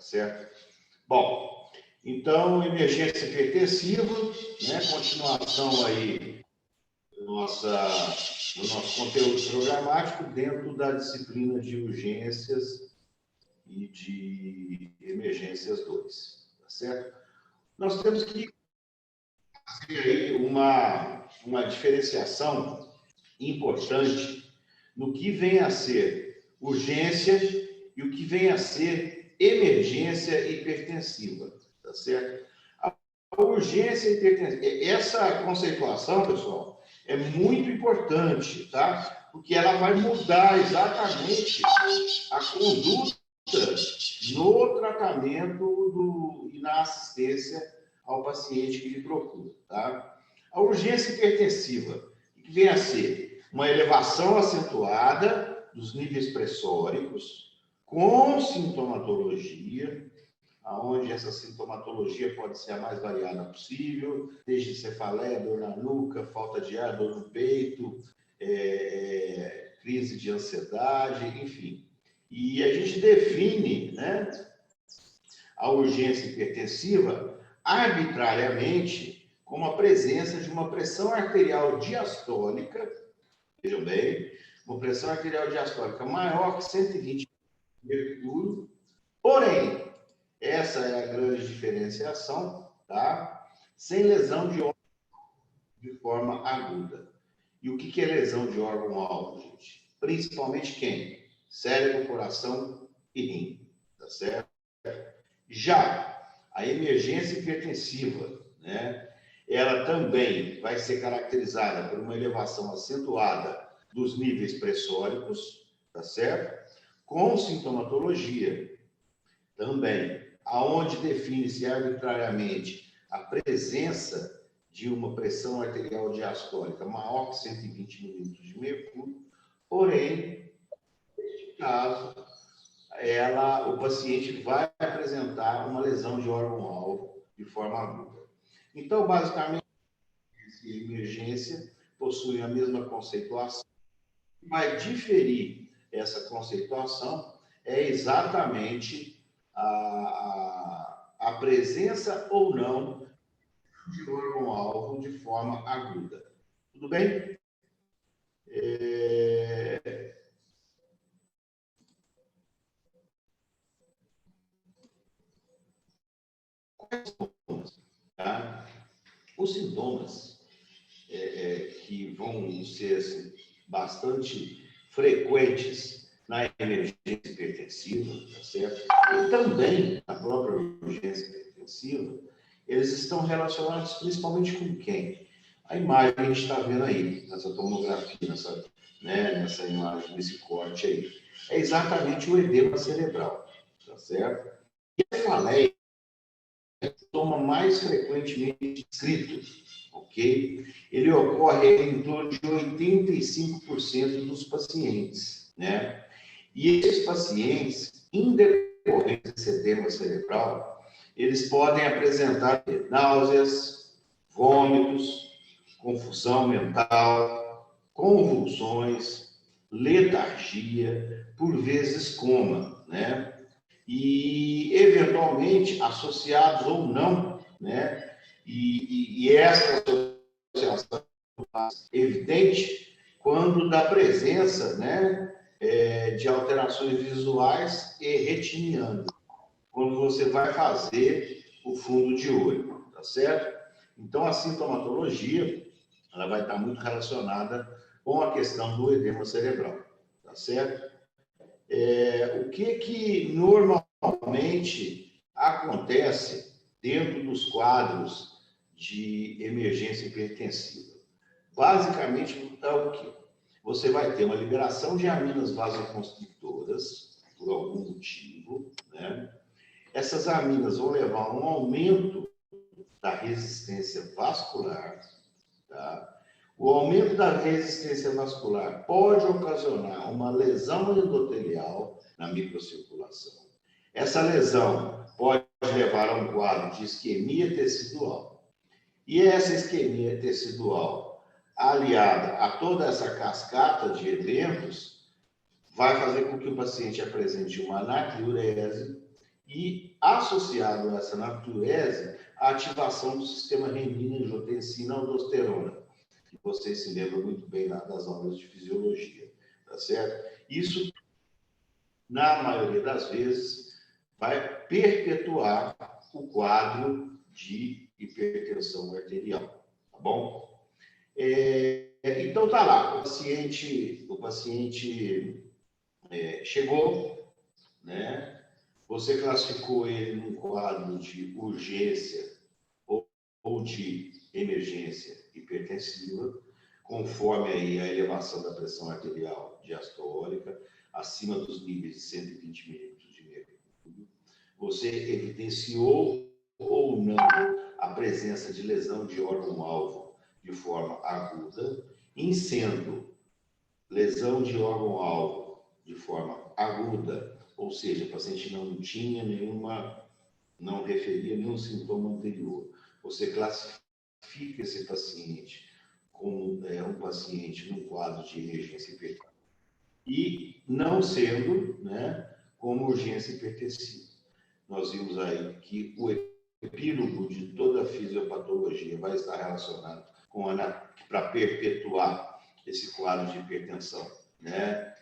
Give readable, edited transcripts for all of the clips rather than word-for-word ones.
tá certo? Bom, então, emergência hipertensiva, né? Continuação aí do nosso conteúdo programático dentro da disciplina de urgências e de emergências 2, tá certo? Nós temos que fazer aí uma diferenciação importante no que vem a ser urgência e o que vem a ser emergência hipertensiva, tá certo? A urgência hipertensiva, essa conceituação, pessoal, é muito importante, tá? Porque ela vai mudar exatamente a conduta no tratamento e na assistência ao paciente que lhe procura, tá? A urgência hipertensiva, que vem a ser uma elevação acentuada dos níveis pressóricos, com sintomatologia, aonde essa sintomatologia pode ser a mais variada possível, desde cefaleia, dor na nuca, falta de ar, dor no peito, crise de ansiedade, enfim. E a gente define, né, a urgência hipertensiva arbitrariamente como a presença de uma pressão arterial diastólica, vejam bem, uma pressão arterial diastólica maior que 120 de mercúrio, porém, essa é a grande diferenciação, tá? Sem lesão de órgão de forma aguda. E o que é lesão de órgão-alvo, gente? Principalmente quem? Cérebro, coração e rim, tá certo? Já a emergência hipertensiva, né? Ela também vai ser caracterizada por uma elevação acentuada dos níveis pressóricos, tá certo? Com sintomatologia também, aonde define-se arbitrariamente a presença de uma pressão arterial diastólica maior que 120 milímetros de mercúrio, porém, neste caso, o paciente vai apresentar uma lesão de órgão-alvo de forma aguda. Então, basicamente, a emergência possui a mesma conceituação. O que vai diferir essa conceituação é exatamente a presença ou não de órgão-alvo de forma aguda. Tudo bem? Tá? Os sintomas que vão ser assim, bastante frequentes na emergência hipertensiva, tá certo? E também na própria urgência hipertensiva, eles estão relacionados principalmente com quem? A imagem que a gente está vendo aí, nessa tomografia, nessa imagem, nesse corte aí. É exatamente o edema cerebral, tá certo? E a cefaleia toma mais frequentemente descrito, ok? Ele ocorre em torno de 85% dos pacientes, né? E esses pacientes, independente desse edema cerebral, eles podem apresentar náuseas, vômitos, confusão mental, convulsões, letargia, por vezes coma, né? E, eventualmente, associados ou não, né? E essa associação é evidente quando da presença, né, de alterações visuais e retinianas, quando você vai fazer o fundo de olho, tá certo? Então, a sintomatologia, ela vai estar muito relacionada com a questão do edema cerebral, tá certo? O que normalmente acontece dentro dos quadros de emergência hipertensiva? Basicamente, é o que? Você vai ter uma liberação de aminas vasoconstritoras, por algum motivo, né? Essas aminas vão levar a um aumento da resistência vascular, tá? O aumento da resistência vascular pode ocasionar uma lesão endotelial na microcirculação. Essa lesão pode levar a um quadro de isquemia tecidual. E essa isquemia tecidual, aliada a toda essa cascata de eventos, vai fazer com que o paciente apresente uma anaquiurese E associado a essa natriurese, a ativação do sistema renina-angiotensina-aldosterona, que vocês se lembram muito bem lá das aulas de fisiologia, tá certo? Isso, na maioria das vezes, vai perpetuar o quadro de hipertensão arterial, tá bom? Então tá lá, o paciente chegou, né? Você classificou ele num quadro de urgência ou de emergência hipertensiva, conforme aí a elevação da pressão arterial diastólica, acima dos níveis de 120 milímetros de mercúrio. Você evidenciou ou não a presença de lesão de órgão-alvo de forma aguda, em sendo lesão de esse de forma aguda, ou seja, o paciente não tinha não referia nenhum sintoma anterior. Você classifica esse paciente como um paciente num quadro de emergência hipertensiva e não sendo, né, como urgência hipertensiva. Nós vimos aí que o epílogo de toda a fisiopatologia vai estar relacionado com para perpetuar esse quadro de hipertensão, né,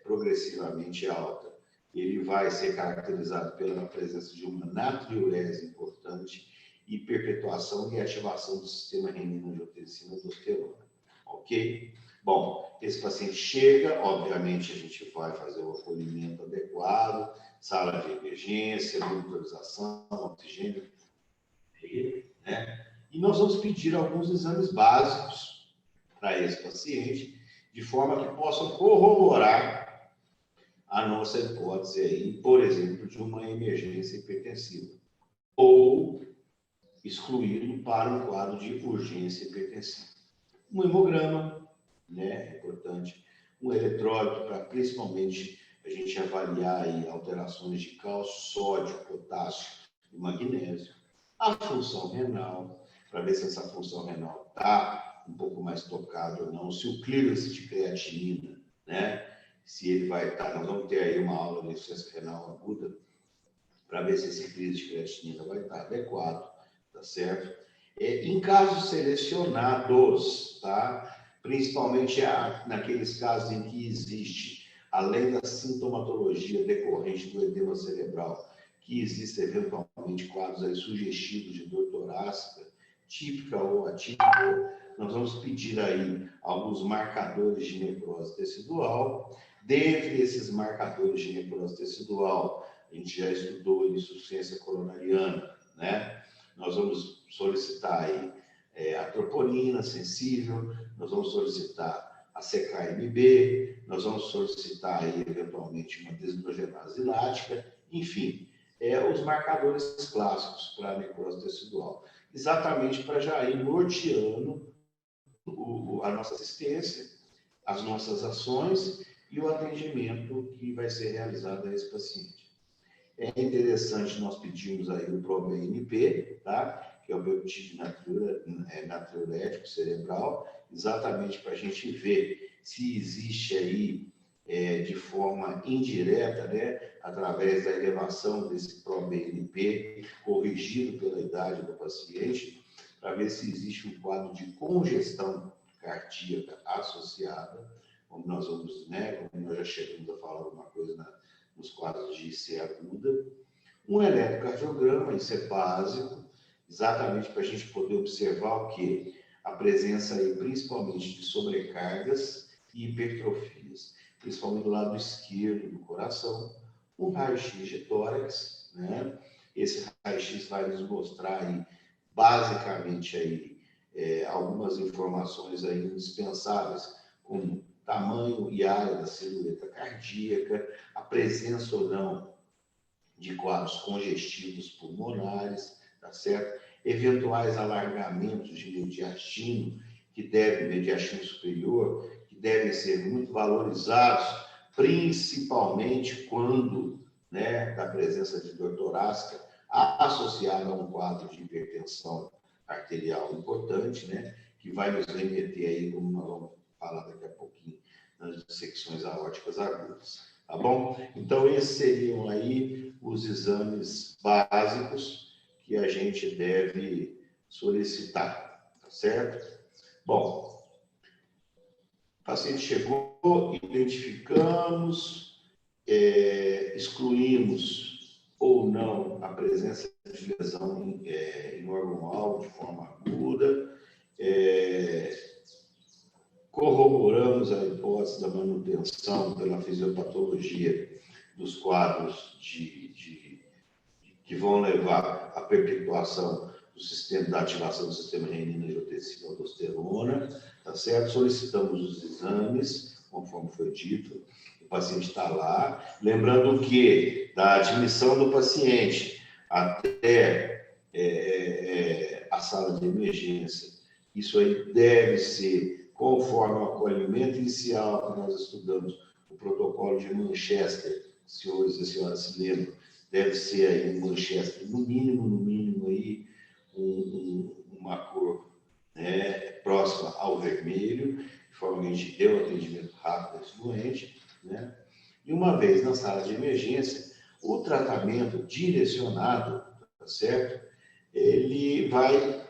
progressivamente alta. Ele vai ser caracterizado pela presença de uma natriurese importante e perpetuação e ativação do sistema renina-angiotensina-aldosterona. Ok? Bom, esse paciente chega, obviamente a gente vai fazer o acolhimento adequado, sala de emergência, monitorização, oxigênio, né? E nós vamos pedir alguns exames básicos para esse paciente, de forma que possam corroborar a nossa hipótese aí, por exemplo, de uma emergência hipertensiva, ou excluí-lo para um quadro de urgência hipertensiva. Um hemograma, né, é importante, um eletrólito para principalmente a gente avaliar aí alterações de cálcio, sódio, potássio e magnésio, a função renal, para ver se essa função renal está um pouco mais tocada ou não, se o clearance de creatinina, né, se ele vai estar, nós vamos ter aí uma aula de insuficiência renal aguda, para ver se esse clearance de creatinina vai estar adequado, tá certo? Em casos selecionados, tá? Principalmente naqueles casos em que existe, além da sintomatologia decorrente do edema cerebral, que existe eventualmente quadros aí sugestivos de dor torácica, típica ou atípica, nós vamos pedir aí alguns marcadores de necrose tecidual. Dentre esses marcadores de necrose tecidual, a gente já estudou insuficiência coronariana, né? Nós vamos solicitar aí a troponina sensível, nós vamos solicitar a CKMB, nós vamos solicitar aí, eventualmente, uma desidrogenase lática, enfim, os marcadores clássicos para a necrose tecidual, exatamente para já ir norteando a nossa assistência, as nossas ações e o atendimento que vai ser realizado a esse paciente. É interessante nós pedirmos aí o ProBNP, tá? Que é o peptídeo natriurético cerebral, exatamente para a gente ver se existe aí, de forma indireta, né, através da elevação desse ProBNP, corrigido pela idade do paciente, para ver se existe um quadro de congestão cardíaca associada, como nós vamos, né, como nós já chegamos a falar alguma coisa nos quadros de IC aguda, um eletrocardiograma, isso é básico, exatamente para a gente poder observar o quê? A presença aí, principalmente de sobrecargas e hipertrofias, principalmente do lado esquerdo do coração, um raio-x de tórax, né? Esse raio-x vai nos mostrar aí, basicamente aí, algumas informações aí indispensáveis, como tamanho e área da silhueta cardíaca, a presença ou não de quadros congestivos pulmonares, tá certo? Eventuais alargamentos de mediastino, mediastino superior, que devem ser muito valorizados, principalmente quando, né, da presença de dor torácica associada a um quadro de hipertensão arterial importante, né, que vai nos remeter aí, como nós vamos falar daqui a pouquinho, nas dissecções aórticas agudas, tá bom? Então, esses seriam aí os os exames básicos que a gente deve solicitar, tá certo? Bom, o paciente chegou, identificamos, excluímos ou não a presença de lesão em órgão-alvo de forma aguda, corroboramos a hipótese da manutenção pela fisiopatologia dos quadros que vão levar à perpetuação da ativação do sistema renina-angiotensina-aldosterona, tá certo? Solicitamos os exames, conforme foi dito, o paciente está lá. Lembrando que da admissão do paciente até a sala de emergência, isso aí deve ser conforme o acolhimento inicial que nós estudamos, o protocolo de Manchester, senhores e senhoras se lembram, deve ser aí um Manchester, no mínimo aí, uma cor, né, próxima ao vermelho, de forma que a gente dê um atendimento rápido a esse doente, né? E uma vez na sala de emergência, o tratamento direcionado, tá certo? Ele vai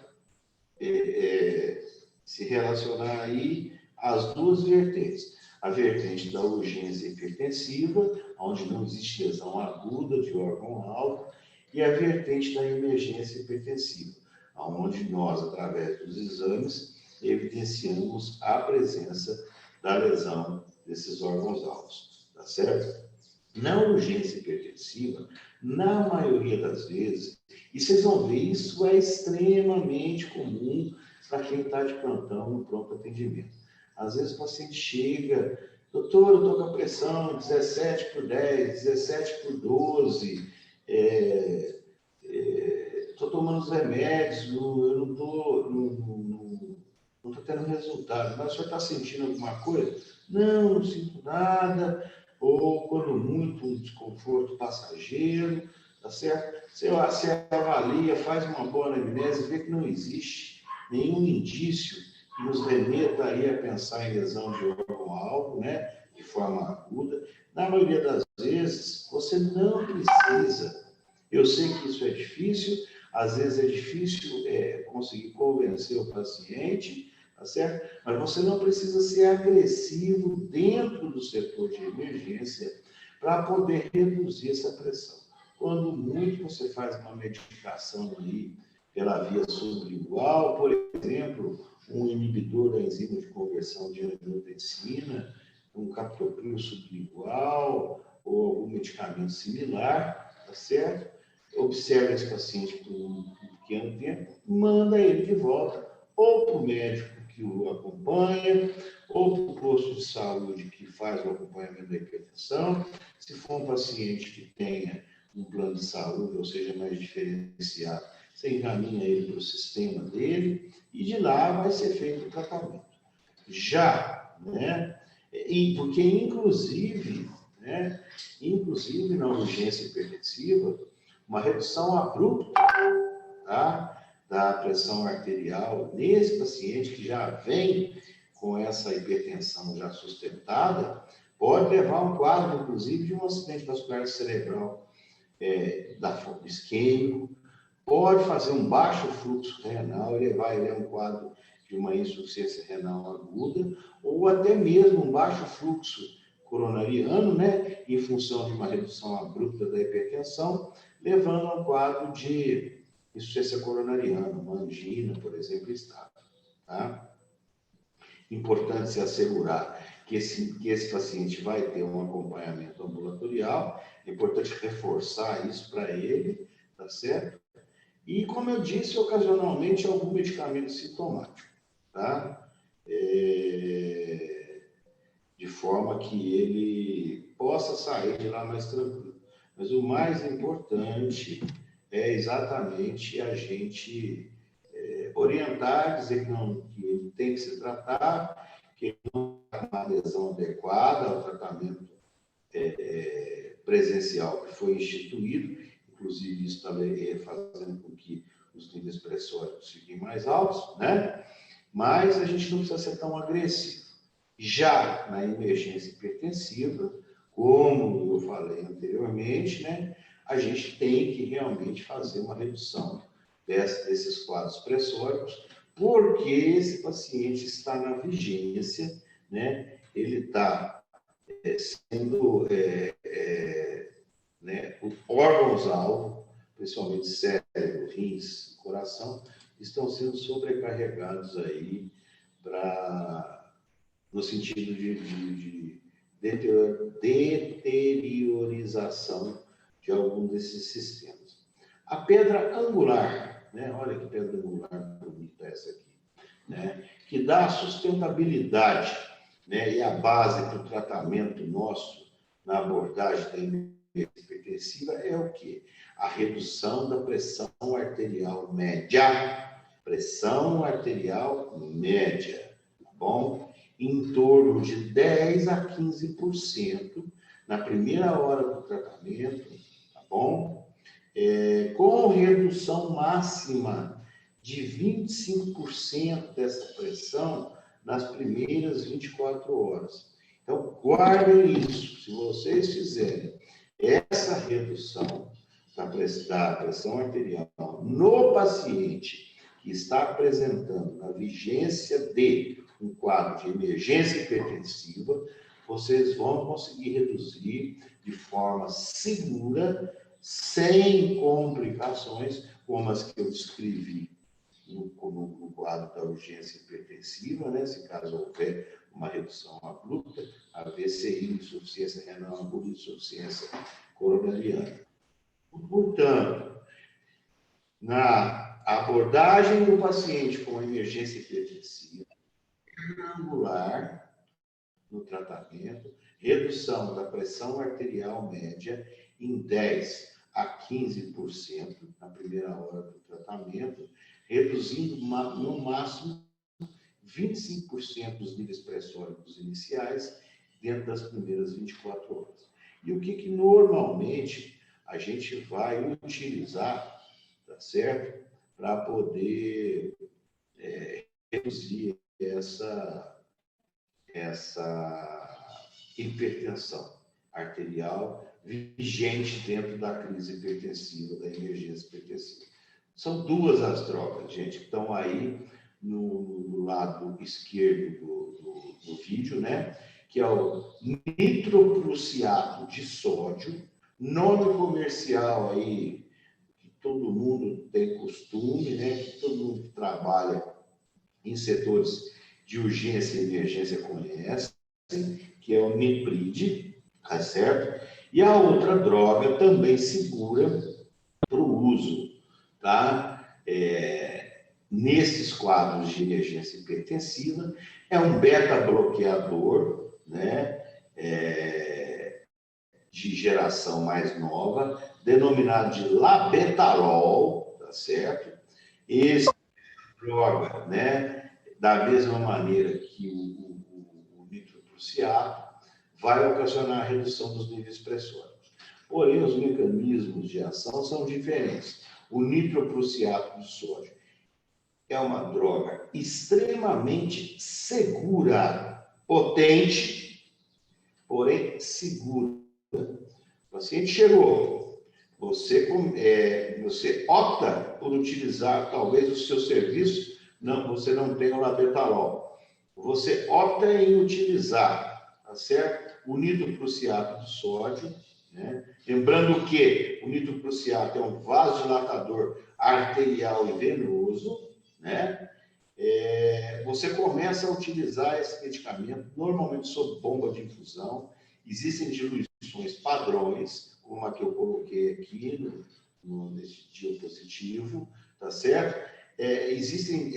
se relacionar aí às duas vertentes. A vertente da urgência hipertensiva, onde não existe lesão aguda de órgão-alvo, e a vertente da emergência hipertensiva, onde nós, através dos exames, evidenciamos a presença da lesão desses órgãos-alvos, tá certo? Na urgência hipertensiva, na maioria das vezes, e vocês vão ver, isso é extremamente comum para quem está de plantão no pronto atendimento. Às vezes o paciente chega, doutor, eu estou com a pressão 17/10, 17/12, estou tomando os remédios, eu não estou tendo resultado, mas o senhor está sentindo alguma coisa? Não sinto nada, ou quando muito, um desconforto passageiro, tá certo? Você avalia, faz uma boa anamnese, vê que não existe nenhum indício que nos remeta aí a pensar em lesão de órgão-alvo, né, de forma aguda. Na maioria das vezes, você não precisa. Eu sei que isso é difícil, às vezes é difícil conseguir convencer o paciente, tá certo? Mas você não precisa ser agressivo dentro do setor de emergência para poder reduzir essa pressão. Quando muito, você faz uma medicação aí pela via sublingual, por exemplo, um inibidor da enzima de conversão de angiotensina, um captopril sublingual ou algum medicamento similar, tá certo? Observa esse paciente por um pequeno tempo, manda ele de volta, ou para o médico que o acompanha, ou para o posto de saúde que faz o acompanhamento da hipertensão. Se for um paciente que tenha um plano de saúde, ou seja, mais diferenciado, você encaminha ele para o sistema dele e de lá vai ser feito o tratamento. Já, né? Porque, inclusive na urgência hipertensiva, uma redução abrupta, tá, da pressão arterial nesse paciente que já vem com essa hipertensão já sustentada, pode levar a um quadro, inclusive, de um acidente vascular cerebral da forma isquêmico, pode fazer um baixo fluxo renal e levar ele a um quadro de uma insuficiência renal aguda, ou até mesmo um baixo fluxo coronariano, né, em função de uma redução abrupta da hipertensão, levando a um quadro de insuficiência coronariana, uma angina, por exemplo, estável. Tá? Importante se assegurar que esse paciente vai ter um acompanhamento ambulatorial, é importante reforçar isso para ele, tá certo? E, como eu disse, ocasionalmente algum medicamento sintomático, tá? De forma que ele possa sair de lá mais tranquilo. Mas o mais importante é exatamente a gente orientar, dizer que ele tem que se tratar, que ele não tem uma adesão adequada ao tratamento presencial que foi instituído, inclusive isso também fazendo com que os níveis pressóricos fiquem mais altos, né? Mas a gente não precisa ser tão agressivo. Já na emergência hipertensiva, como eu falei anteriormente, né? a gente tem que realmente fazer uma redução desses quadros pressóricos, porque esse paciente está na vigência, né? Ele está sendo, né, órgãos-alvo, principalmente cérebro, rins, coração, estão sendo sobrecarregados aí no sentido de deteriorização de algum desses sistemas. A pedra angular, né? Olha que pedra angular bonita essa aqui, né? Que dá a sustentabilidade, né? E a base para o tratamento nosso na abordagem da emergência hipertensiva é o quê? A redução da pressão arterial média. Pressão arterial média, tá bom? Em torno de 10 a 15% na primeira hora do tratamento, tá bom? Com redução máxima de 25% dessa pressão nas primeiras 24 horas. Então, guardem isso. Se vocês fizerem essa redução da pressão arterial no paciente que está apresentando na vigência de um quadro de emergência hipertensiva, vocês vão conseguir reduzir de forma segura, sem complicações, como as que eu descrevi no quadro da urgência hipertensiva, né? Se caso houver uma redução abrupta, AVCI, insuficiência renal aguda, insuficiência coronariana. Portanto, na abordagem do paciente com emergência hipertensiva, angular no tratamento, redução da pressão arterial média em 10 a 15% na primeira hora do tratamento, reduzindo no máximo 25% dos níveis pressóricos iniciais dentro das primeiras 24 horas. E o que normalmente a gente vai utilizar, tá certo? Para poder reduzir essa hipertensão arterial vigente dentro da crise hipertensiva, da emergência hipertensiva. São duas as drogas, gente, que estão aí no lado esquerdo do vídeo, né? Que é o nitroprusiato de sódio, nome comercial aí, que todo mundo tem costume, né? Que todo mundo que trabalha em setores de urgência e emergência conhece, que é o Niprid, tá certo? E a outra droga também segura para o uso, tá? Nesses quadros de emergência hipertensiva, é um beta-bloqueador, né? De geração mais nova, denominado de labetalol, tá certo? Esse droga, né? Da mesma maneira que o nitroprusiato, vai ocasionar a redução dos níveis pressóricos. Porém, os mecanismos de ação são diferentes. O nitroprusiato de sódio é uma droga extremamente segura, potente, porém segura. O paciente chegou, você opta por utilizar talvez o seu serviço, você não tem o labetalol. Você opta em utilizar, tá certo? O nitroprusiato de sódio, né? Lembrando que o nitroprusiato é um vasodilatador arterial e venoso, né? Você começa a utilizar esse medicamento, normalmente sob bomba de infusão. Existem diluições padrões, como a que eu coloquei aqui nesse diapositivo, tá certo? Existem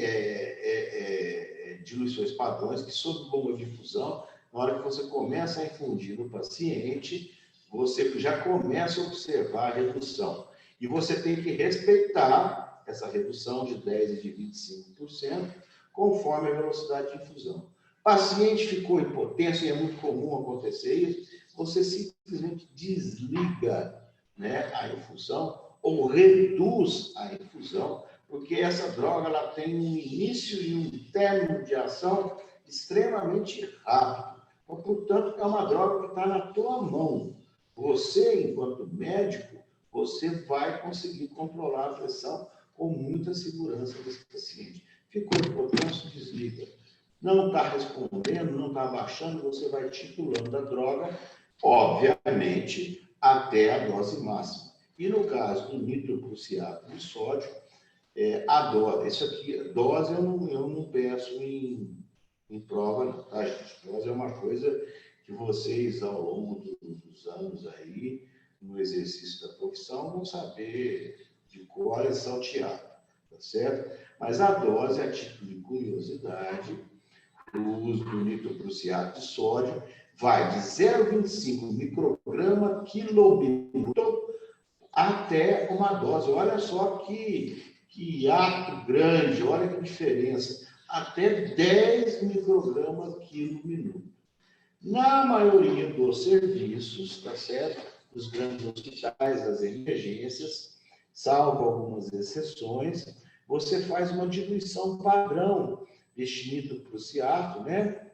diluições padrões que, sob bomba de infusão, na hora que você começa a infundir no paciente, você já começa a observar a redução. E você tem que respeitar essa redução de 10% e de 25%, conforme a velocidade de infusão. O paciente ficou hipotenso, e é muito comum acontecer isso, você simplesmente desliga, né, a infusão ou reduz a infusão, porque essa droga ela tem um início e um término de ação extremamente rápido. Então, portanto, é uma droga que está na tua mão. Você, enquanto médico, você vai conseguir controlar a pressão com muita segurança desse paciente. Ficou hipotenso, desliga. Não está respondendo, não está baixando, você vai titulando a droga, obviamente, até a dose máxima. E no caso do nitroprusiato de sódio, a dose, isso aqui, dose eu não peço em prova, não, tá, gente? Dose é uma coisa que vocês, ao longo dos anos aí, no exercício da profissão, vão saber de cor e saltear, tá certo? Mas a dose, a título de curiosidade, o uso do nitroprusiato de sódio vai de 0,25 micrograma quilomituto até uma dose. Olha só que ato grande, olha que diferença. Até 10 microgramas quilo minuto. Na maioria dos serviços, tá certo? Os grandes hospitais, as emergências, salvo algumas exceções, você faz uma diluição padrão deste nitroprusiato, né?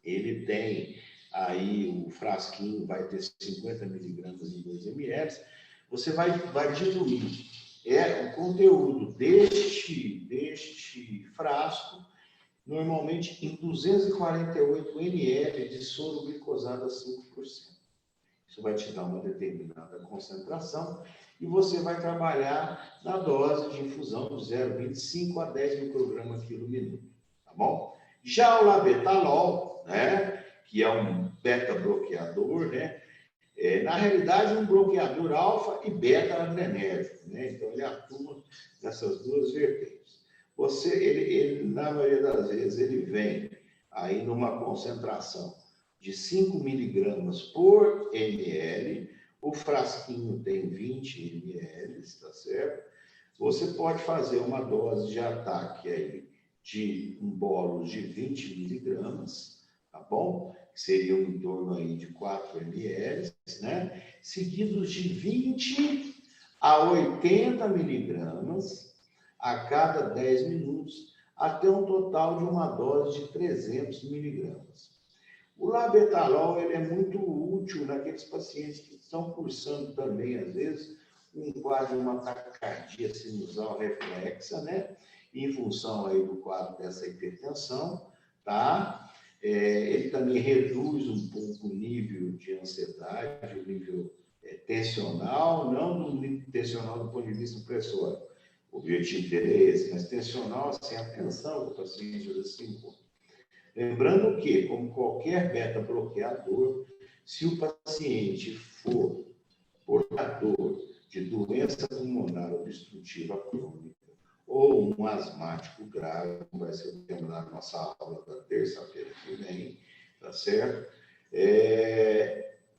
Ele tem aí o frasquinho, vai ter 50 miligramas em 2 ml. Você vai diluir o conteúdo deste frasco, normalmente em 248 ml de soro glicosado a 5%. Isso vai te dar uma determinada concentração e você vai trabalhar na dose de infusão de 0,25 a 10 microgramas quilo minuto, tá bom? Já o labetalol, né, que é um beta-bloqueador, né, na realidade, um bloqueador alfa e beta-adrenérgico, né? Então, ele atua nessas duas vertentes. Ele, na maioria das vezes, ele vem aí numa concentração de 5 miligramas por ml, o frasquinho tem 20 ml, tá certo? Você pode fazer uma dose de ataque aí de um bolo de 20 miligramas, tá bom? Que seriam em torno aí de 4 ml, né? Seguidos de 20 a 80 miligramas a cada 10 minutos, até um total de uma dose de 300 miligramas. O labetalol ele é muito útil naqueles pacientes que estão cursando também, às vezes, um quadro de uma taquicardia sinusal reflexa, né? Em função aí do quadro dessa hipertensão, tá? Ele também reduz um pouco o nível de ansiedade, o nível tensional, não do nível tensional do ponto de vista pressório. O objetivo dele é esse, mas tensional, assim, a tensão do paciente assim. Lembrando que, como qualquer beta-bloqueador, se o paciente for portador de doença pulmonar obstrutiva crônica ou um asmático grave, como vai ser o tema da nossa aula da terça-feira que vem, tá certo?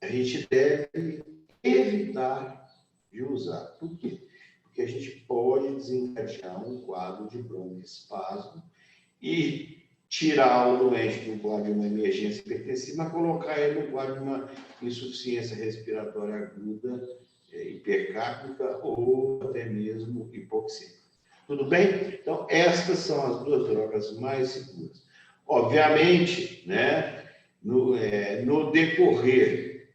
A gente deve evitar de usar. Por quê? Porque a gente pode desencadear um quadro de broncoespasmo e tirar o doente do quadro de uma emergência hipertensiva, mas colocar ele no quadro de uma insuficiência respiratória aguda, hipercápnica ou até mesmo hipoxêmica. Tudo bem? Então, estas são as duas drogas mais seguras. Obviamente, né, no decorrer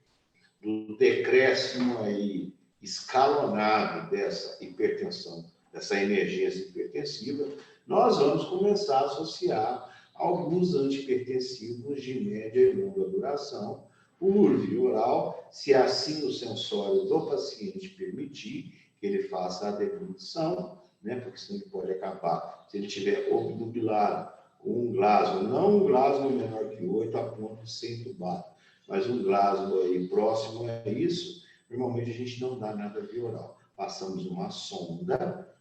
do decréscimo aí escalonado dessa hipertensão, dessa emergência hipertensiva, nós vamos começar a associar alguns antihipertensivos de média e longa duração por via oral, se assim o sensório do paciente permitir que ele faça a deglutição, né? Porque senão ele pode acabar, se ele tiver obnubilado, com um glasma, não um glasma menor que 8 a ponto de ser entubado, mas um glasma aí próximo a isso, normalmente a gente não dá nada via oral. Passamos uma sonda,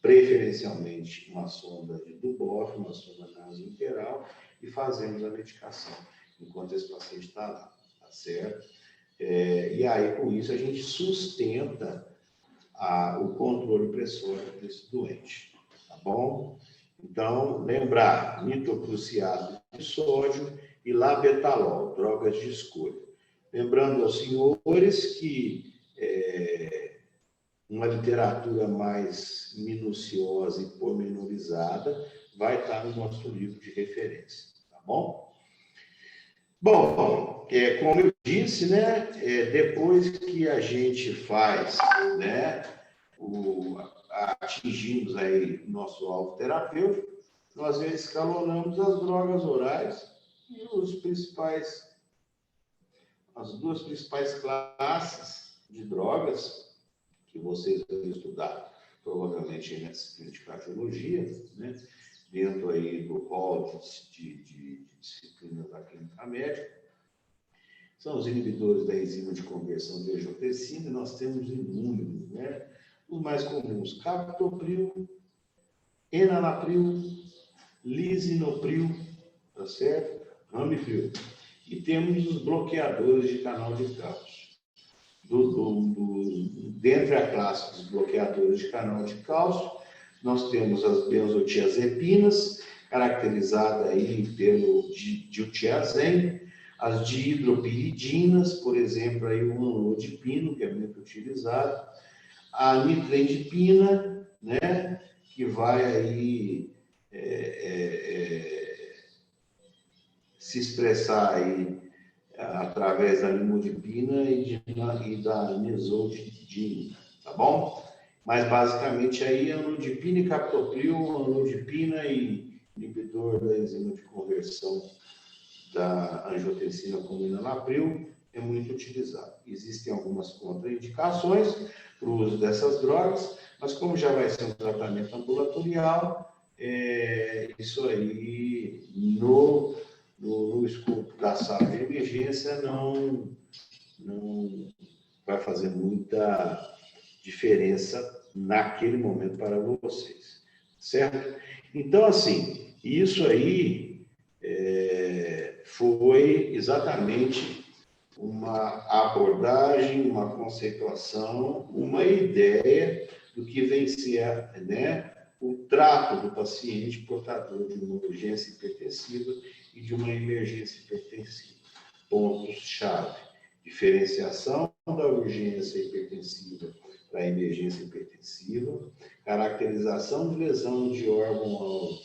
preferencialmente uma sonda de Duboff, uma sonda nasointeral, e fazemos a medicação enquanto esse paciente está lá, tá certo? E aí, com isso, a gente sustenta o controle pressório desse doente, tá bom? Então, lembrar, nitroprusiato de sódio e labetalol, drogas de escolha. Lembrando aos senhores que uma literatura mais minuciosa e pormenorizada vai estar no nosso livro de referência, tá bom? Bom, como eu disse, né, depois que a gente faz, né, atingimos aí nosso alvo terapêutico, nós escalonamos as drogas orais e as duas principais classes de drogas que vocês vão estudar, provavelmente na disciplina de cardiologia, né, dentro aí do rol de disciplinas da clínica médica, são os inibidores da enzima de conversão de angiotensina, e nós temos inúmeros, né? Os mais comuns, captopril, enalapril, lisinopril, tá certo? Ramipril. E temos os bloqueadores de canal de cálcio. Dentre a classe dos bloqueadores de canal de cálcio, nós temos as benzotiazepinas, caracterizada aí pelo diltiazem, as dihidropiridinas, por exemplo, aí o amlodipino, que é muito utilizado, a nitrendipina, né, que vai aí se expressar aí através da limodipina e da mesodipina, tá bom? Mas basicamente aí amlodipina e captopril, amlodipina e inibidor da enzima de conversão da angiotensina como enalapril é muito utilizado. Existem algumas contraindicações para o uso dessas drogas, mas como já vai ser um tratamento ambulatorial, isso aí no escopo da sala de emergência não vai fazer muita diferença naquele momento para vocês, certo? Então, assim, isso aí foi exatamente uma abordagem, uma conceituação, uma ideia do que vem ser, né, o trato do paciente portador de uma urgência hipertensiva e de uma emergência hipertensiva. Pontos-chave: diferenciação da urgência hipertensiva da emergência hipertensiva, caracterização de lesão de órgão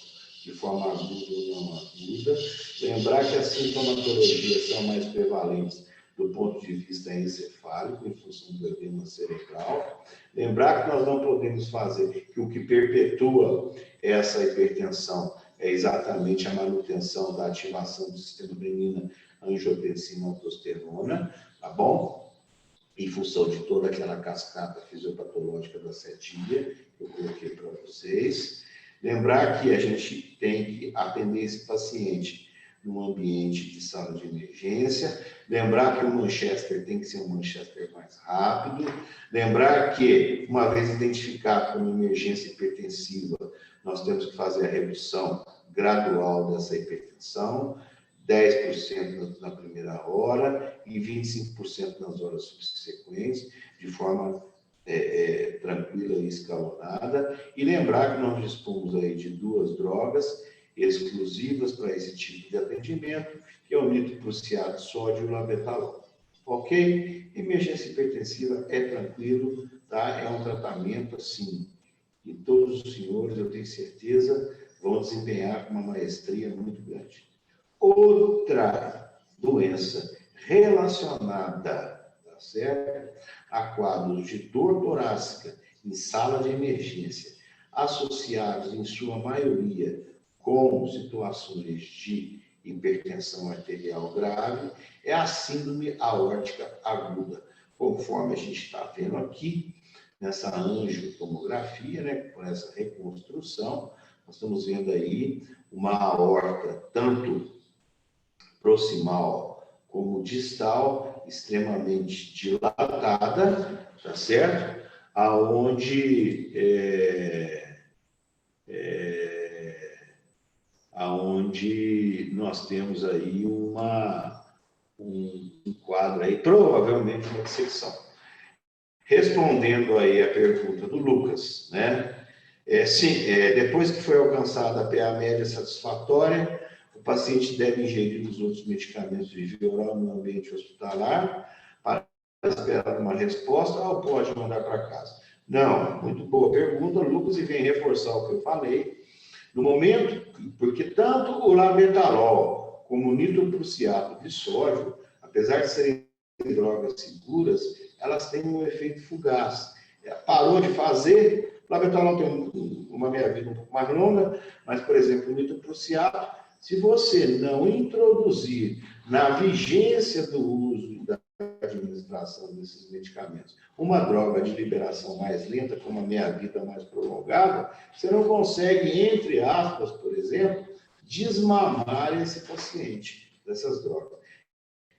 de forma aguda ou não aguda, lembrar que as sintomatologias são mais prevalentes do ponto de vista encefálico, em função do edema cerebral. Lembrar que nós não podemos fazer, que o que perpetua essa hipertensão é exatamente a manutenção da ativação do sistema renina, angiotensina, aldosterona, tá bom? Em função de toda aquela cascata fisiopatológica da setilha que eu coloquei para vocês. Lembrar que a gente tem que atender esse paciente num ambiente de sala de emergência. Lembrar que o Manchester tem que ser um Manchester mais rápido. Lembrar que, uma vez identificado como emergência hipertensiva, nós temos que fazer a redução gradual dessa hipertensão, 10% na primeira hora e 25% nas horas subsequentes, de forma tranquila e escalonada. E lembrar que nós dispomos aí de 2 drogas exclusivas para esse tipo de atendimento, que é o nitroprusiato de sódio e o labetalol. Ok? Emergência hipertensiva é tranquilo, tá? É um tratamento, assim, que todos os senhores, eu tenho certeza, vão desempenhar com uma maestria muito grande. Outra doença relacionada, tá certo, a quadros de dor torácica em sala de emergência, associados, em sua maioria, com situações de hipertensão arterial grave, é a síndrome aórtica aguda, conforme a gente está vendo aqui, nessa angiotomografia, né, com essa reconstrução, nós estamos vendo aí uma aorta, tanto proximal como distal, extremamente dilatada, tá certo? Aonde nós temos aí um quadro aí, provavelmente uma dissecção. Respondendo aí a pergunta do Lucas, né? Depois que foi alcançada a PA média satisfatória, o paciente deve ingerir os outros medicamentos de via oral no ambiente hospitalar para esperar uma resposta ou pode mandar para casa? Não, muito boa pergunta, Lucas, e vem reforçar o que eu falei. No momento, porque tanto o labetalol como o nitroprusiato de sódio, apesar de serem drogas seguras, elas têm um efeito fugaz. Parou de fazer, o labetalol tem uma meia-vida um pouco mais longa, mas, por exemplo, o nitroprusiato, se você não introduzir na vigência do uso e da administração desses medicamentos uma droga de liberação mais lenta, com uma meia-vida mais prolongada, você não consegue, entre aspas, por exemplo, desmamar esse paciente dessas drogas.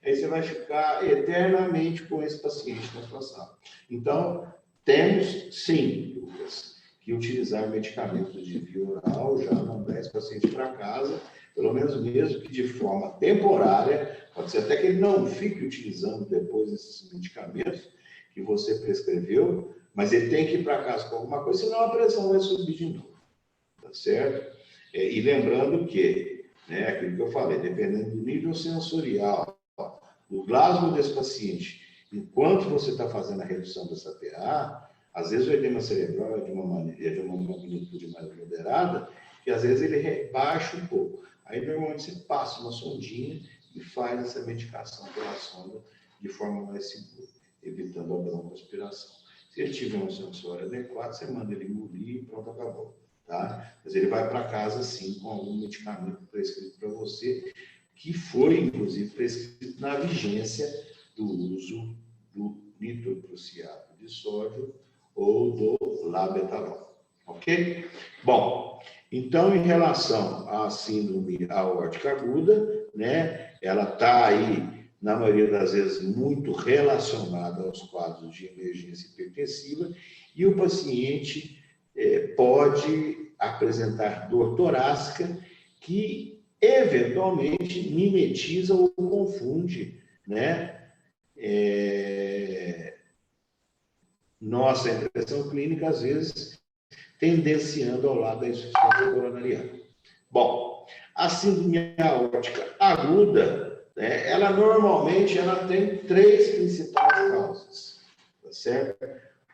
Aí você vai ficar eternamente com esse paciente na sua sala. Então, temos, sim, Lucas, que utilizar medicamentos de via oral, já mandar esse paciente para casa, pelo menos mesmo que de forma temporária, pode ser até que ele não fique utilizando depois esses medicamentos que você prescreveu, mas ele tem que ir para casa com alguma coisa, senão a pressão vai subir de novo, tá certo? E lembrando que, né, aquilo que eu falei, dependendo do nível sensorial, do plasma desse paciente, enquanto você está fazendo a redução dessa PA, às vezes o edema cerebral é de uma magnitude mais moderada, e às vezes ele rebaixa um pouco. Aí, normalmente, você passa uma sondinha e faz essa medicação pela sonda de forma mais segura, evitando a broncoaspiração. Se ele tiver um sensório adequado, você manda ele engolir e pronto, acabou. Tá? Mas ele vai para casa, sim, com algum medicamento prescrito para você, que foi, inclusive, prescrito na vigência do uso do nitroprusiato de sódio ou do labetalol. Ok? Bom, então, em relação à síndrome aórtica aguda, né, ela está aí, na maioria das vezes, muito relacionada aos quadros de emergência hipertensiva, e o paciente pode apresentar dor torácica que, eventualmente, mimetiza ou confunde, né, nossa impressão clínica, às vezes, tendenciando ao lado da insuficiência coronariana. Bom, a síndrome aórtica aguda, né, ela normalmente tem três principais causas, tá certo?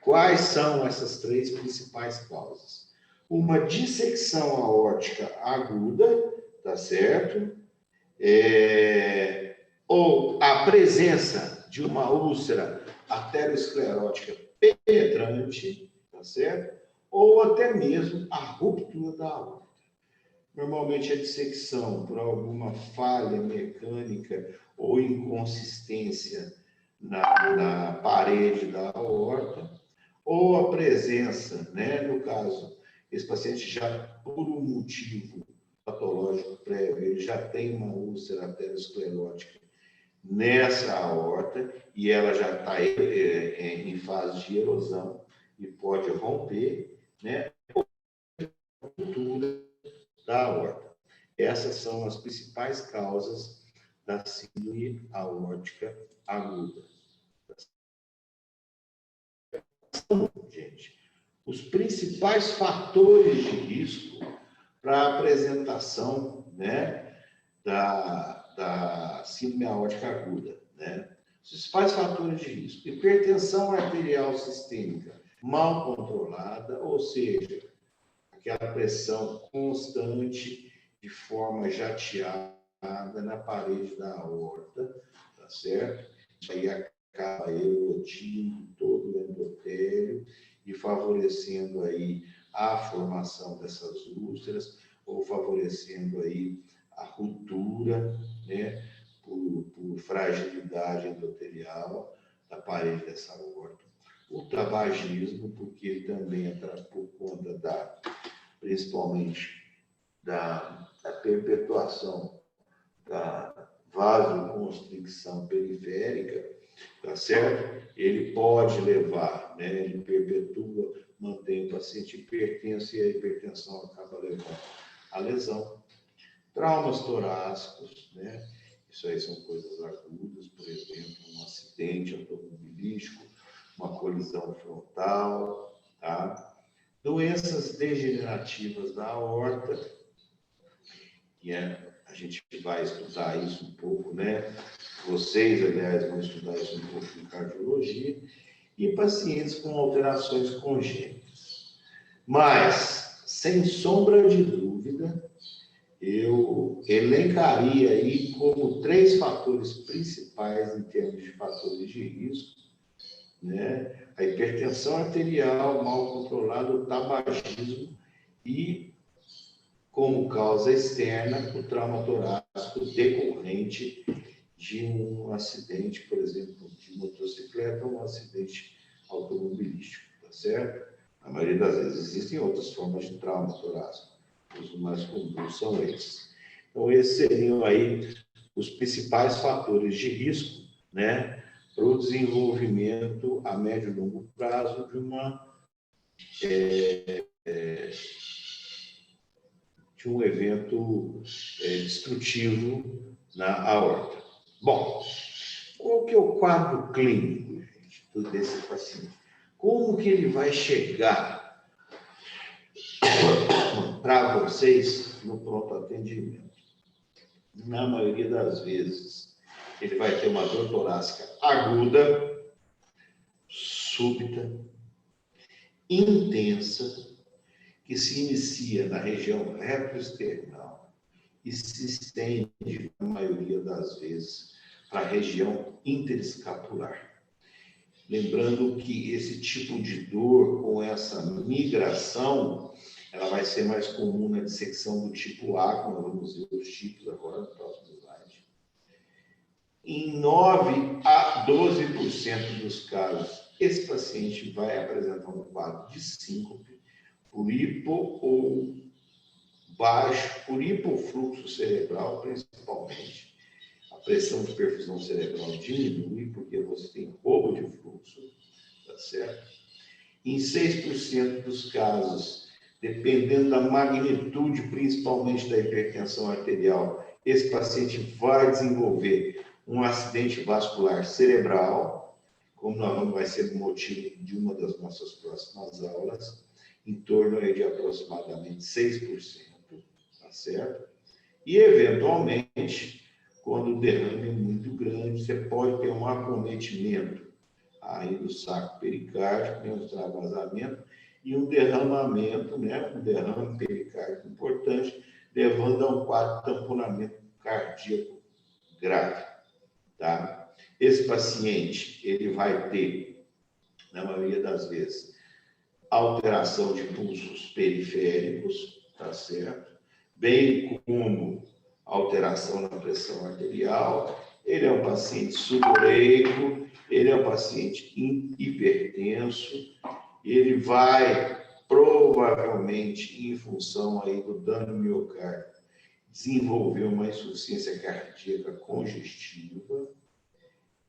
Quais são essas três principais causas? Uma dissecção aórtica aguda, tá certo? Ou a presença de uma úlcera aterosclerótica penetrante, tá certo? Ou até mesmo a ruptura da aorta. Normalmente a dissecção por alguma falha mecânica ou inconsistência na parede da aorta, ou a presença, né, no caso, esse paciente já, por um motivo patológico prévio, ele já tem uma úlcera aterosclerótica nessa aorta e ela já está em fase de erosão e pode romper, né, ruptura da aorta. Essas são as principais causas da síndrome aórtica aguda. Gente, os principais fatores de risco para a apresentação, né, da síndrome aórtica aguda, né? Os principais fatores de risco: hipertensão arterial sistêmica mal controlada, ou seja, aquela pressão constante de forma jateada na parede da aorta, tá certo? Isso aí acaba erodindo todo o endotélio e favorecendo aí a formação dessas úlceras ou favorecendo aí a ruptura, né, por fragilidade endotelial da parede dessa aorta. O tabagismo, porque ele também entra por conta principalmente da perpetuação da vasoconstricção periférica, tá certo? Ele pode levar, né? Ele perpetua, mantém o paciente hipertenso e a hipertensão acaba levando à lesão. Traumas torácicos, né? Isso aí são coisas agudas, por exemplo, um acidente automobilístico, uma colisão frontal, tá? Doenças degenerativas da aorta, que a gente vai estudar isso um pouco, né? Vocês, aliás, vão estudar isso um pouco em cardiologia, e pacientes com alterações congênitas. Mas, sem sombra de dúvida, eu elencaria aí como 3 fatores principais em termos de fatores de risco, né? A hipertensão arterial mal controlada, o tabagismo e, como causa externa, o trauma torácico decorrente de um acidente, por exemplo, de motocicleta ou um acidente automobilístico, tá certo? A maioria das vezes existem outras formas de trauma torácico, os mais comuns são esses. Então, esses seriam aí os principais fatores de risco, né, para o desenvolvimento a médio e longo prazo de um evento destrutivo na aorta. Bom, qual que é o quadro clínico, gente, desse paciente? Como que ele vai chegar para vocês no pronto atendimento? Na maioria das vezes, ele vai ter uma dor torácica aguda, súbita, intensa, que se inicia na região retroesternal e se estende, na maioria das vezes, para a região interescapular. Lembrando que esse tipo de dor, com essa migração, ela vai ser mais comum na dissecção do tipo A, que nós vamos ver os tipos agora no próximo slide. Em 9 a 12% dos casos, esse paciente vai apresentar um quadro de síncope por hipofluxo cerebral, principalmente. A pressão de perfusão cerebral diminui porque você tem roubo de fluxo, tá certo? Em 6% dos casos, dependendo da magnitude, principalmente da hipertensão arterial, esse paciente vai desenvolver um acidente vascular cerebral, como vai ser o motivo de uma das nossas próximas aulas, em torno de aproximadamente 6%, tá certo? E, eventualmente, quando o derrame é muito grande, você pode ter um acometimento aí do saco pericárdico, né, um extravasamento, e um derramamento, né, um derrame pericárdico importante, levando a um quadro de tamponamento cardíaco grave, tá? Esse paciente, ele vai ter, na maioria das vezes, alteração de pulsos periféricos, tá certo? Bem como alteração na pressão arterial. Ele é um paciente sudoreico, ele é um paciente hipertenso, ele vai provavelmente, em função aí do dano miocárdio, desenvolver uma insuficiência cardíaca congestiva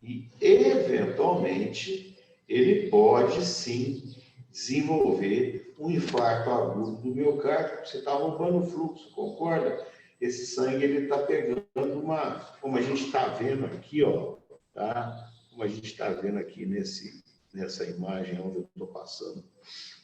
e, eventualmente, ele pode sim desenvolver um infarto agudo do miocárdio, você está roubando o fluxo, concorda? Esse sangue ele está pegando como a gente está vendo aqui, ó, tá? Como a gente está vendo aqui nessa imagem onde eu estou passando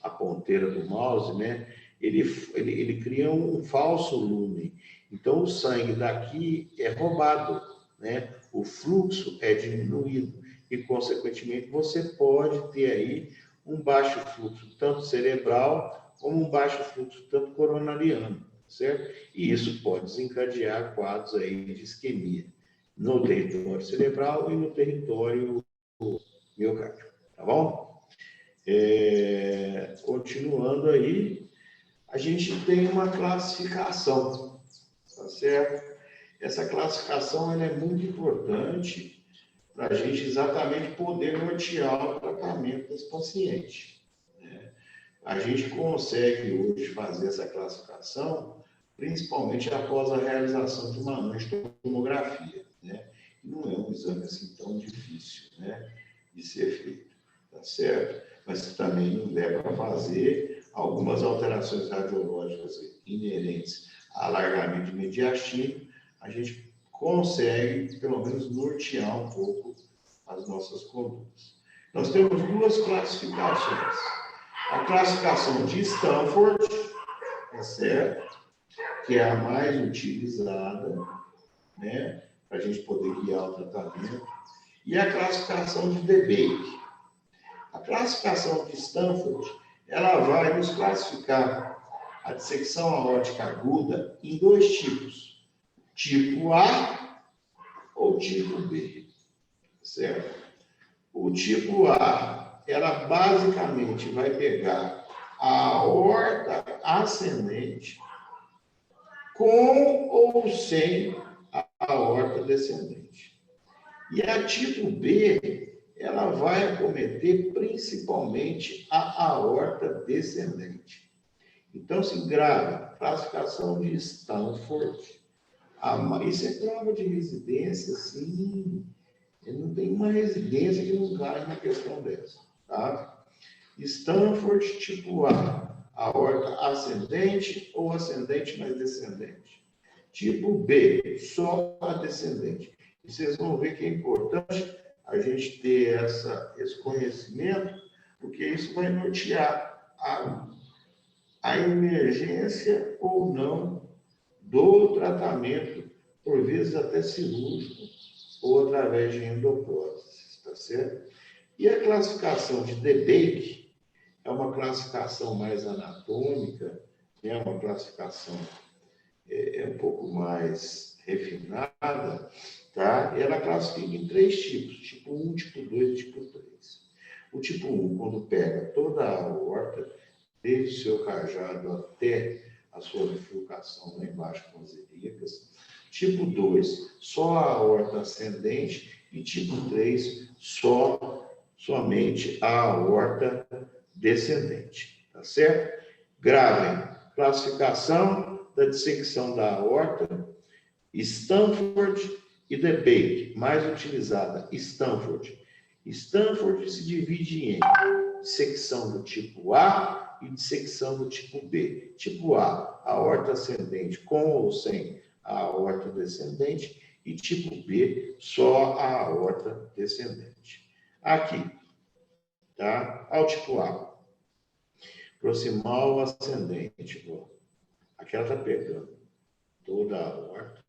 a ponteira do mouse, né? Ele cria um falso lumen. Então o sangue daqui é roubado, né? O fluxo é diminuído e, consequentemente, você pode ter aí um baixo fluxo tanto cerebral como um baixo fluxo tanto coronariano, certo? E isso pode desencadear quadros aí de isquemia no território cerebral e no território miocárdio, tá bom? Continuando aí, a gente tem uma classificação, tá certo? Essa classificação ela é muito importante para a gente exatamente poder nortear o tratamento desse paciente, né? A gente consegue hoje fazer essa classificação, principalmente após a realização de uma angiotomografia, né? Não é um exame assim tão difícil, né, de ser feito, tá certo? Mas também não der para fazer algumas alterações radiológicas inerentes a alargamento de mediastino, a gente consegue, pelo menos, nortear um pouco as nossas condutas. Nós temos 2 classificações. A classificação de Stanford, é certo? Que é a mais utilizada, né, para a gente poder guiar o tratamento, e a classificação de DeBake. A classificação de Stanford, ela vai nos classificar a dissecção aórtica aguda em dois tipos, tipo A ou tipo B, certo? O tipo A, ela basicamente vai pegar a aorta ascendente com ou sem a aorta descendente. E a tipo B, ela vai acometer principalmente a aorta descendente. Então, se grava, classificação de Stanford, isso é prova de residência, sim, não tem uma residência que não cai na questão dessa, tá? Stanford tipo A, aorta ascendente ou ascendente mais descendente. Tipo B, só a descendente. E vocês vão ver que é importante a gente ter esse conhecimento, porque isso vai nortear a emergência ou não do tratamento, por vezes até cirúrgico, ou através de endoprótese, tá certo? E a classificação de DeBake é uma classificação mais anatômica, é uma classificação um pouco mais refinada, tá? Ela classifica em três tipos, tipo 1, tipo 2 e tipo 3. O tipo 1, quando pega toda a aorta, desde o seu cajado até a sua bifurcação lá embaixo com as ilíacas. Tipo 2, só a aorta ascendente. E tipo 3, somente a aorta descendente. Tá certo? Gravem. Classificação da dissecção da aorta, Stanford e DeBake, mais utilizada, Stanford. Stanford se divide em dissecção do tipo A e dissecção do tipo B. Tipo A, aorta ascendente com ou sem a aorta descendente, e tipo B, só a aorta descendente. Aqui, tá? Ao tipo A, proximal ascendente, ó. Aquela está pegando toda a aorta,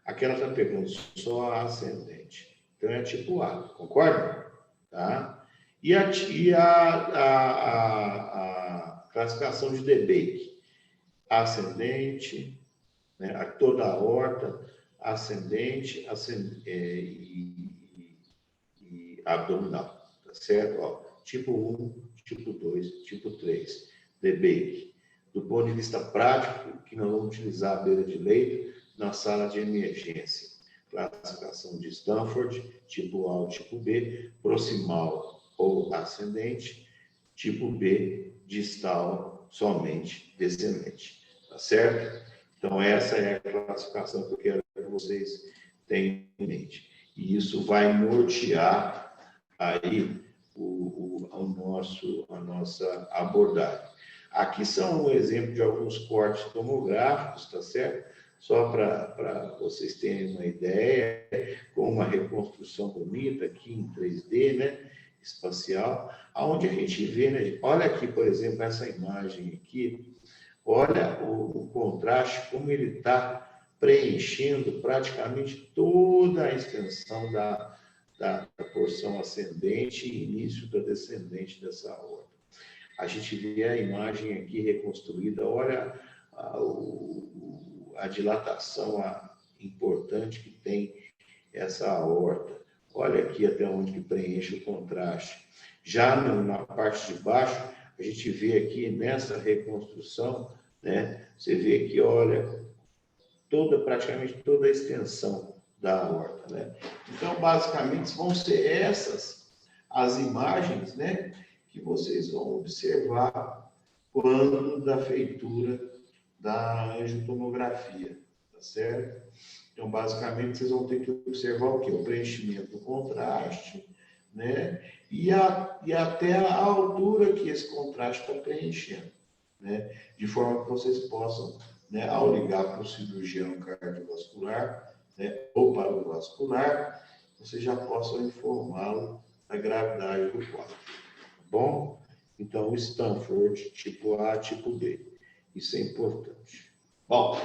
aquela está pegando só a ascendente. Então é tipo A, concorda? Tá? E a classificação de DeBake, ascendente, né? Toda a aorta, ascendente, e abdominal, tá certo? Ó, tipo 1, tipo 2, tipo 3, DeBake. Do ponto de vista prático, que nós vamos utilizar a beira de leito na sala de emergência. Classificação de Stanford, tipo A ou tipo B, proximal ou ascendente, tipo B, distal, somente descendente. Tá certo? Então, essa é a classificação que eu quero que vocês tenham em mente. E isso vai nortear aí a nossa abordagem. Aqui são um exemplo de alguns cortes tomográficos, tá certo? Só para vocês terem uma ideia, com uma reconstrução bonita aqui em 3D, né? Espacial, aonde a gente vê, né? Olha aqui, por exemplo, essa imagem aqui, olha o contraste, como ele está preenchendo praticamente toda a extensão da porção ascendente e início da descendente dessa aorta. A gente vê a imagem aqui reconstruída, olha a dilatação importante que tem essa aorta. Olha aqui até onde que preenche o contraste. Já na parte de baixo, a gente vê aqui nessa reconstrução, né? Você vê que, olha, praticamente toda a extensão da aorta, né? Então, basicamente, vão ser essas as imagens, né, que vocês vão observar quando da feitura da angiotomografia, tá certo? Então, basicamente, vocês vão ter que observar o quê? O preenchimento do contraste, né? E até a altura que esse contraste está preenchendo, né? De forma que vocês possam, né, ao ligar para o cirurgião cardiovascular, né, ou para o vascular, vocês já possam informá-lo da gravidade do quadro. Tá bom? Então, Stanford, tipo A, tipo B. Isso é importante. Bom,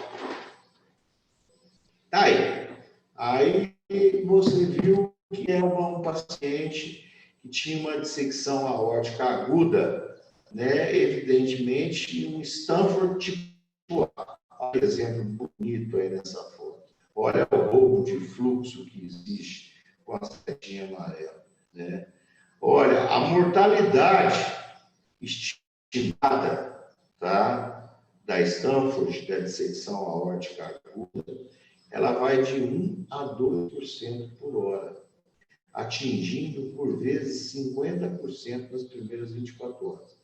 tá aí. Aí você viu que é um paciente que tinha uma dissecção aórtica aguda, né? Evidentemente, um Stanford tipo exemplo bonito aí nessa foto. Olha o roubo de fluxo que existe com a setinha amarela, né? Olha, a mortalidade estimada, tá, da Stanford, da dissecção aórtica aguda, ela vai de 1 a 2% por hora, atingindo, por vezes, 50% nas primeiras 24 horas.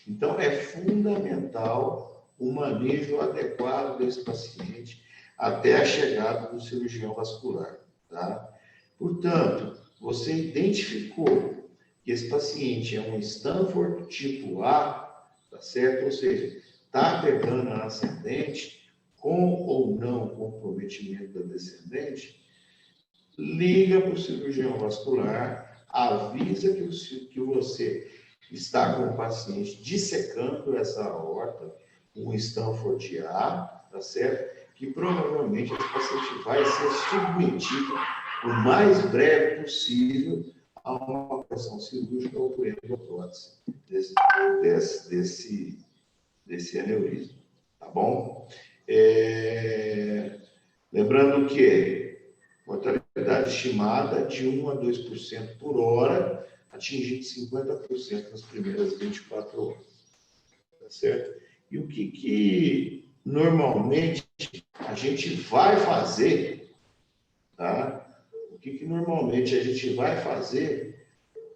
Então, é fundamental o manejo adequado desse paciente até a chegada do cirurgião vascular, tá? Portanto, você identificou que esse paciente é um Stanford tipo A, tá certo? Ou seja, está pegando a ascendente, com ou não comprometimento da descendente, liga para o cirurgião vascular, avisa que você está com o paciente dissecando essa aorta, um Stanford A, tá certo? Que provavelmente esse paciente vai ser submetido o mais breve possível a uma operação cirúrgica ou por endoprótese desse aneurisma, tá bom? Lembrando que mortalidade estimada de 1 a 2% por hora, atingindo 50% nas primeiras 24 horas, tá certo? E o que normalmente a gente vai fazer, tá? O que normalmente a gente vai fazer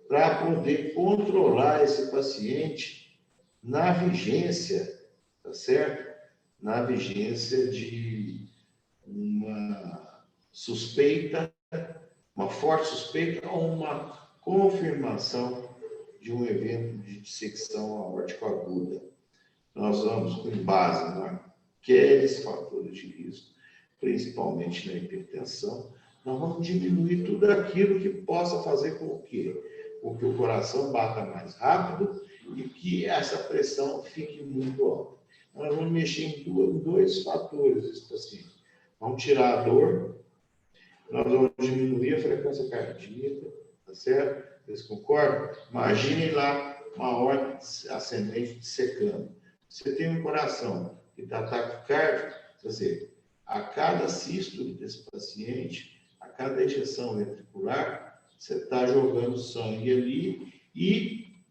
para poder controlar esse paciente na vigência, tá certo? Na vigência de uma suspeita, uma forte suspeita ou uma confirmação de um evento de dissecção aórtica aguda. Nós vamos, com base naqueles fatores de risco, principalmente na hipertensão, nós vamos diminuir tudo aquilo que possa fazer com que o coração bata mais rápido e que essa pressão fique muito alta. Nós vamos mexer em dois fatores desse paciente. Vamos tirar a dor, nós vamos diminuir a frequência cardíaca, tá certo? Vocês concordam? Imaginem lá uma ordem ascendente dissecando. Você tem um coração que está taquicárdico, quer dizer, a cada sístole desse paciente, a cada ejeção ventricular, você está jogando sangue ali e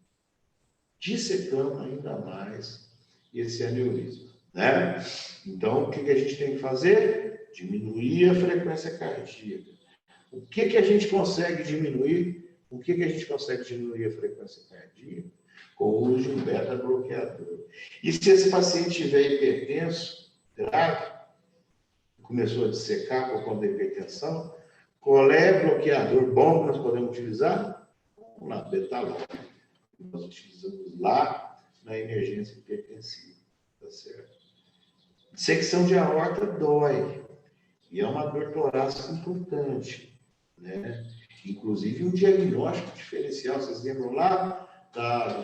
dissecando ainda mais esse aneurisma, né? Então, o que a gente tem que fazer? Diminuir a frequência cardíaca. O que a gente consegue diminuir? O que a gente consegue diminuir a frequência cardíaca? Com o uso de um beta-bloqueador. E se esse paciente tiver hipertenso, grave, começou a dissecar por conta da hipertensão, qual é o bloqueador bom que nós podemos utilizar? Vamos lá, betalol. Nós utilizamos lá na emergência hipertensiva, tá certo? Dissecção de aorta dói, e é uma dor torácica importante, né? Inclusive um diagnóstico diferencial, vocês lembram lá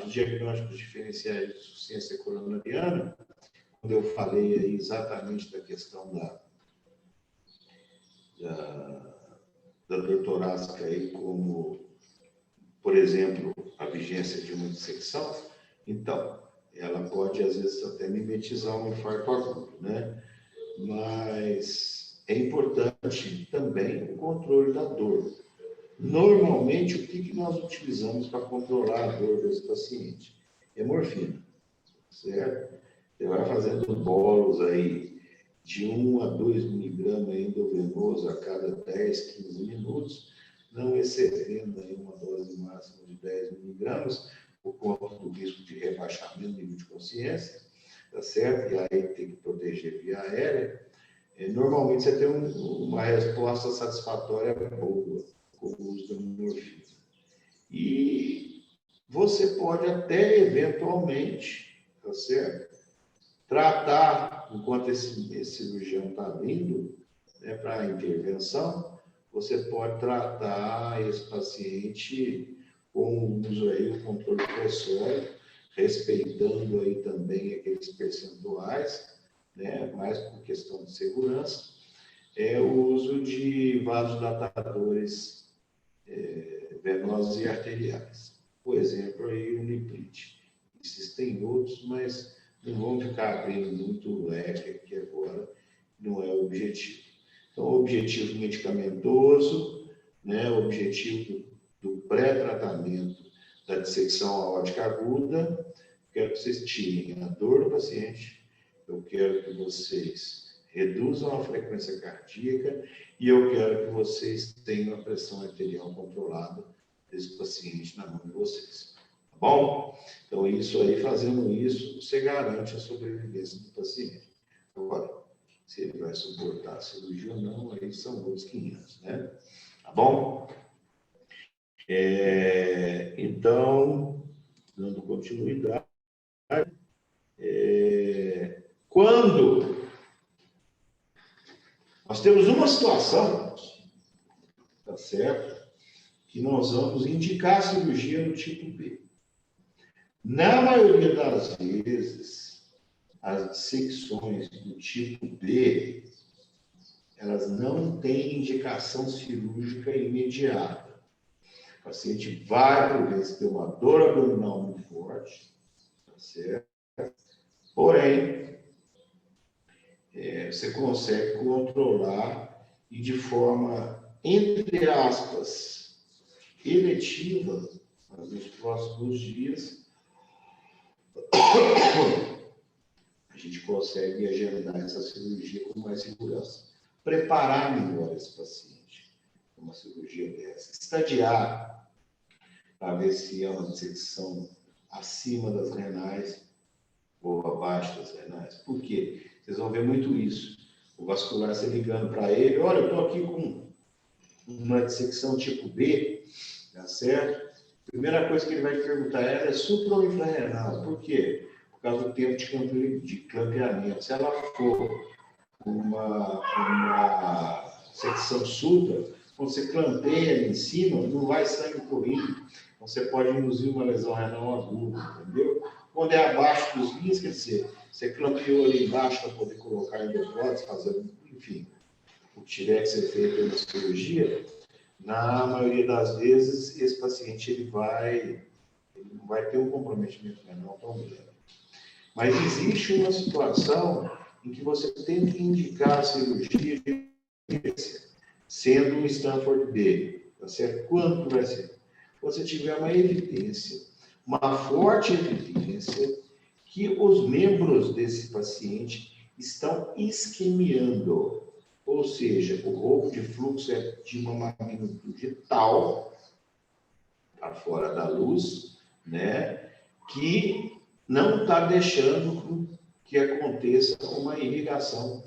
dos diagnósticos diferenciais de insuficiência coronariana, quando eu falei aí exatamente da questão da dor torácica aí como, por exemplo, a vigência de uma dissecção, então, ela pode, às vezes, até mimetizar um infarto agudo, né? Mas é importante também o controle da dor. Normalmente, o que nós utilizamos para controlar a dor desse paciente? É morfina, certo? Você vai fazendo bolos aí de 1 a 2 miligramas endovenoso a cada 10, 15 minutos, não excedendo aí uma dose máxima de 10 miligramas, por conta do risco de rebaixamento do nível de consciência, tá certo? E aí tem que proteger via aérea. Normalmente você tem uma resposta satisfatória boa com o uso da morfina. E você pode até, eventualmente, tá certo? Tratar, enquanto esse cirurgião está vindo, né, para a intervenção, você pode tratar esse paciente com o uso aí, o controle pressório, respeitando aí também aqueles percentuais, né, mais por questão de segurança, o uso de vasodilatadores venosos e arteriais. Por exemplo, aí o Niprite. Existem outros, mas não vamos ficar abrindo muito o leque aqui agora, não é o objetivo. Então, o objetivo medicamentoso, né, o objetivo do pré-tratamento da dissecção aórtica aguda, quero que vocês tirem a dor do paciente, eu quero que vocês reduzam a frequência cardíaca e eu quero que vocês tenham a pressão arterial controlada desse paciente na mão de vocês. Tá bom? Então, isso aí, fazendo isso, você garante a sobrevivência do paciente. Agora, se ele vai suportar a cirurgia ou não, aí são outros 500, né? Tá bom? Então, dando continuidade, quando nós temos uma situação, tá certo? Que nós vamos indicar a cirurgia no tipo B. Na maioria das vezes, as dissecções do tipo B, elas não têm indicação cirúrgica imediata. O paciente vai, por vezes, ter uma dor abdominal muito forte, tá certo? Porém, você consegue controlar e de forma, entre aspas, eletiva, nos próximos dias, a gente consegue agendar essa cirurgia com mais segurança, preparar melhor esse paciente para uma cirurgia dessa, estadiar para ver se é uma dissecção acima das renais ou abaixo das renais. Por quê? Vocês vão ver muito isso. O vascular se ligando para ele, olha, eu estou aqui com uma dissecção tipo B, tá certo? A primeira coisa que ele vai perguntar é supra ou infrarrenal. Por quê? Por causa do tempo de clampeamento. Se ela for uma secção supra, quando você clampeia ali em cima, não vai sangue correndo. Você pode induzir uma lesão renal aguda, entendeu? Quando é abaixo dos rins, quer dizer, você clampeou ali embaixo para poder colocar endoprótese, fazer, enfim, o que tiver que ser feito na cirurgia, na maioria das vezes, esse paciente ele não vai ter um comprometimento renal tão grande. Mas existe uma situação em que você tem que indicar a cirurgia de emergência, sendo um Stanford B, tá certo? Quando vai ser? Você tiver uma evidência, uma forte evidência, que os membros desse paciente estão isquemiando, ou seja, o roubo de fluxo é de uma magnitude tal, para fora da luz, né, que não está deixando que aconteça uma irrigação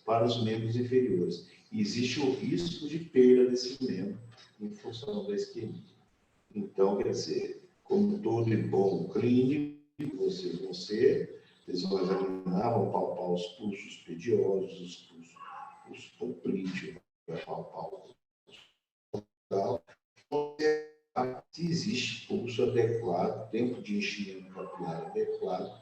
para os membros inferiores. Existe o risco de perda desse membro em função da isquemia. Então, quer dizer, como todo bom clínico, vocês vão examinar, vão palpar os pulsos pediosos, os poplíteos, vai palpar o pulso, se existe pulso adequado, tempo de enchimento capilar adequado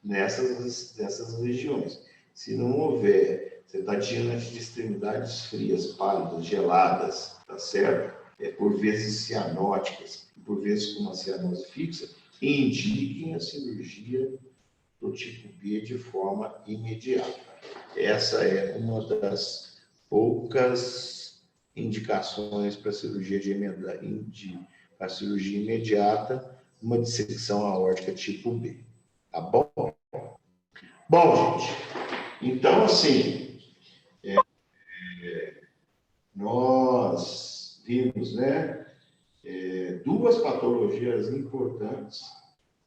nessas regiões. Se não houver, você está diante de extremidades frias, pálidas, geladas, tá certo? Por vezes cianóticas, por vezes com uma cianose fixa, indiquem a cirurgia do tipo B de forma imediata. Essa é uma das poucas indicações para a cirurgia para cirurgia imediata, uma dissecção aórtica tipo B. Tá bom? Bom, gente, então, assim, nós vimos, né, duas patologias importantes,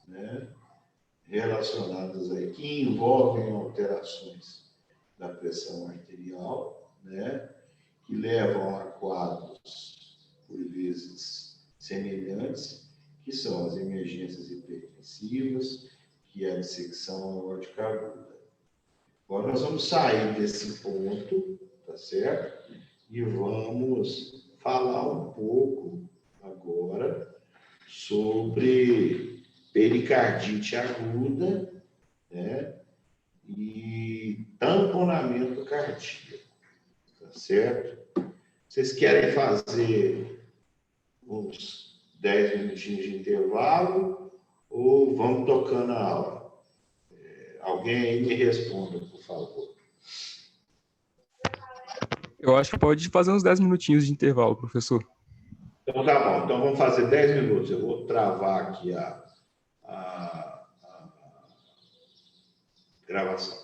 né, relacionadas aí, que envolvem alterações da pressão arterial, né, que levam a quadros, por vezes, semelhantes, que são as emergências hipertensivas, que é a dissecção aórtica aguda. Agora, nós vamos sair desse ponto, tá certo? E vamos falar um pouco agora sobre pericardite aguda, né? E tamponamento cardíaco, tá certo? Vocês querem fazer uns 10 minutinhos de intervalo ou vamos tocando a aula? Alguém aí me responda, por favor. Eu acho que pode fazer uns 10 minutinhos de intervalo, professor. Então tá bom, então vamos fazer 10 minutos. Eu vou travar aqui a gravação.